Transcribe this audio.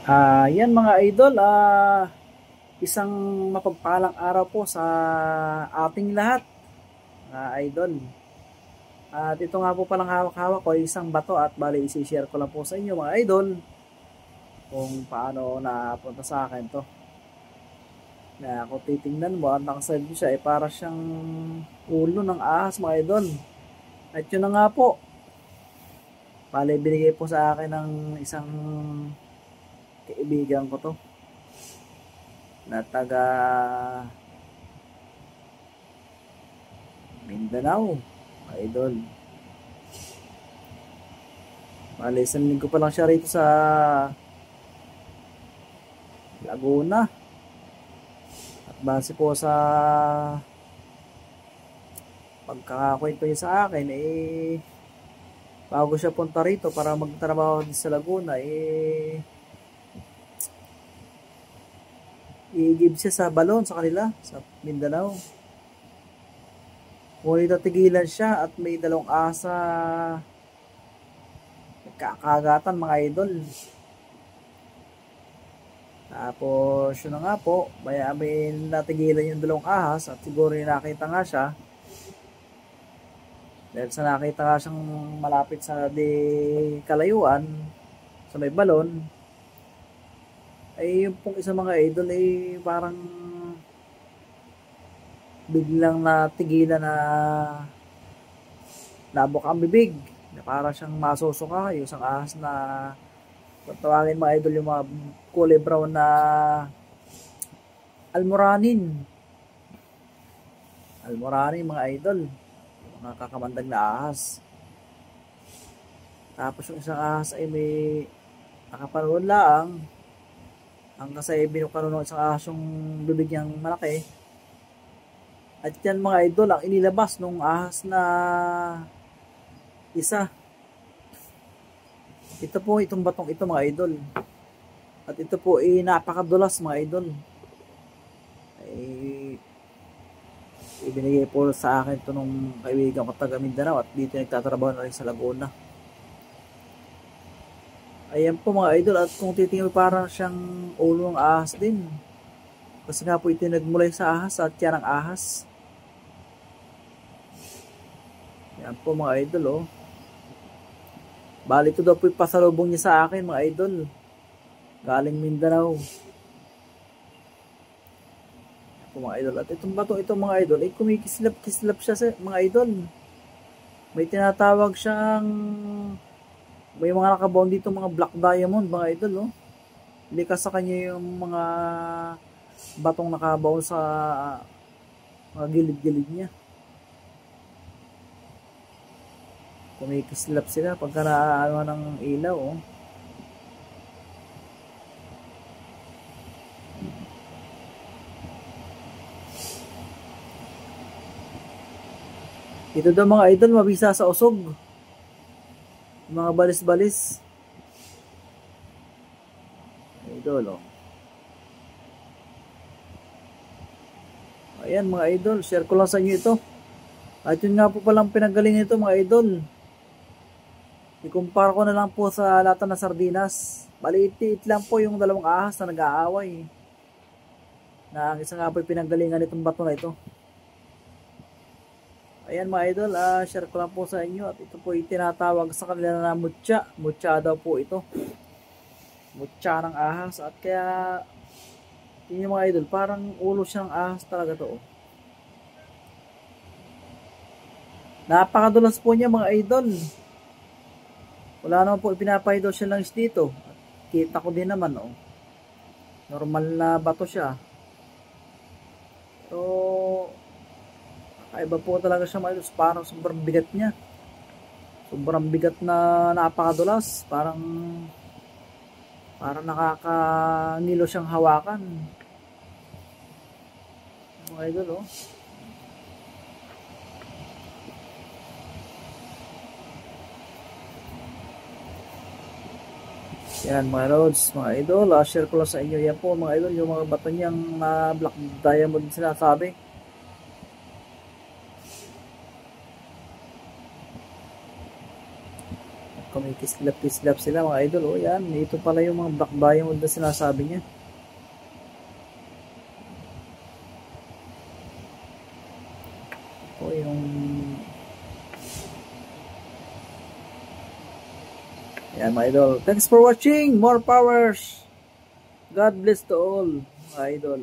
Yan mga idol, isang mapagpalang araw po sa ating lahat, mga idol. At ito nga po palang hawak-hawak ko ay isang bato at bali isi-share ko lang po sa inyo mga idol kung paano napunta sa akin to. Na kung titingnan mo at nakasalbi siya ay para siyang ulo ng ahas mga idol. At yun na nga po, bali binigay po sa akin ng isang kaibigan ko to na taga Mindanao, idol. Bale, isang linggo pa lang siya rito sa Laguna. At base po sa pagkakakwento niya sa akin, bago siya punta rito para magtrabaho din sa Laguna, i-give siya sa balon sa kanila, sa Mindanao. Ngunit natigilan siya at may dalawang asa nagkakagatan mga idol. Tapos yun na nga po, may natigilan yung dalawang ahas at siguro yung nakita nga siya. Dahil sa nakita nga siyang malapit sa kalayuan, sa may balon, ay yung pong isa mga idol ay parang biglang natigilan na nabok ang bibig na para siyang masusuka yung isang ahas na tawagin mga idol yung mga kulay brown na almoranin mga idol, mga kakamandag na ahas. Tapos yung isang ahas ay may nakapanood lang hanggang sa binukaroon ng isang ahas yung bibig niyang malaki. At yan mga idol ang inilabas nung ahas na isa. Ito po itong batong ito mga idol. At ito po ay napakadulas mga idol. Ay ibinigay po sa akin ito nung kaibigan ko taga Mindanao at dito nagtatrabaho na rin sa Laguna. Ayan po mga idol, at kung titingnan parang siyang ulo ng ahas din. Kasi nga po ito nagmulay sa ahas at yan ang ahas. Yan po mga idol oh. Bali ito daw po pasalubong niya sa akin mga idol. Galing Mindanao. Yan po mga idol. At itong bato ito mga idol ay kumikislap-kislap siya sa mga idol. May tinatawag siyang, may mga nakabaon dito mga black diamond mga idol oh. Likas sa kanya yung mga batong nakabaon sa mga gilid-gilid niya. Kumikislap sila pagka naano ng ilaw oh. Ito daw mga idol mabisa sa usog, mga balis-balis idol oh. Ayan mga idol, share ko lang sa inyo ito. At yun nga po palang pinagaling nito mga idol. Ikumpara ko na lang po sa lata na sardinas. Maliit lang po yung dalawang ahas na nag-aaway. Na ang isa nga po pinagalingan itong bato na ito. Ayan mga idol, share ko lang po sa inyo. At ito po tinatawag sa kanila na mutya. Mutya daw po ito. Mutya ng ahas. At kaya yun yung mga idol, parang ulo siyang ahas talaga to. Napakadulas po niya mga idol. Wala naman po ipinapahidaw siya lang dito. Kita ko din naman oh. Normal na bato siya. So kakaiba po talaga siya mga idol. Parang sobrang bigat niya. Sobrang bigat na napakadulas. Parang nakakangilo siyang hawakan. Mga idol oh. Yan mga lods, mga idol, share ko lang sa inyo. Yan po mga idol, yung mga bato niyang black diamond sinasabi. may kislap sila mga idol. O yan, ito pala yung mga Black Diamond na sinasabi niya. O yung... Yan mga idol. Thanks for watching. More powers. God bless to all mga idol.